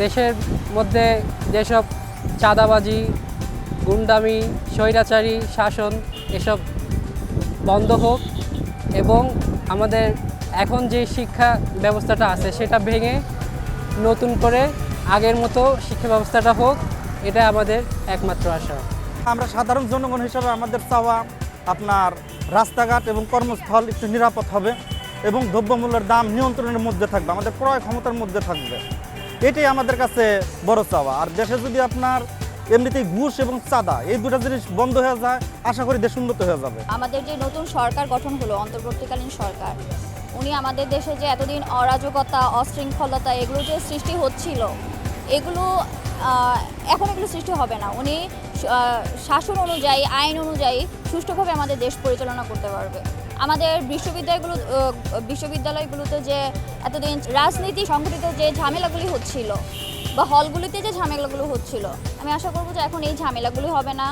দেশের মধ্যে যেসব চাঁদাবাজি, গুন্ডামি, স্বৈরাচারী শাসন এসব বন্ধ হোক এবং আমাদের এখন যে শিক্ষা ব্যবস্থাটা আছে সেটা ভেঙে নতুন করে আগের মতো শিক্ষা ব্যবস্থাটা হোক, এটা আমাদের একমাত্র আশা। আমরা সাধারণ জনগণ হিসাবে আমাদের চাওয়া আপনার রাস্তাঘাট এবং কর্মস্থল একটু নিরাপদ হবে এবং দ্রব্যমূল্যের দাম নিয়ন্ত্রণের মধ্যে থাকবে, আমাদের ক্রয় ক্ষমতার মধ্যে থাকবে। এটাই আমাদের কাছে বড় চাওয়া। আর দেশে যদি আপনার এমনিতেই ঘুষ এবং চাঁদা এই দুটো জিনিস বন্ধ হয়ে যায়, আশা করি দেশ উন্নত হয়ে যাবে। আমাদের যে নতুন সরকার গঠন হলো, অন্তর্বর্তীকালীন সরকার, উনি আমাদের দেশে যে এতদিন অরাজকতা, অশৃঙ্খলতা এগুলো যে সৃষ্টি হচ্ছিল, এগুলো এখন এগুলো সৃষ্টি হবে না। উনি শাসন অনুযায়ী, আইন অনুযায়ী সুষ্ঠুভাবে আমাদের দেশ পরিচালনা করতে পারবে। আমাদের বিশ্ববিদ্যালয়গুলোতে যে এতদিন রাজনীতি সংগঠিত যে ঝামেলাগুলি হচ্ছিল বা হলগুলিতে যে ঝামেলাগুলো হচ্ছিল, আমি আশা করব যে এখন এই ঝামেলাগুলি হবে না।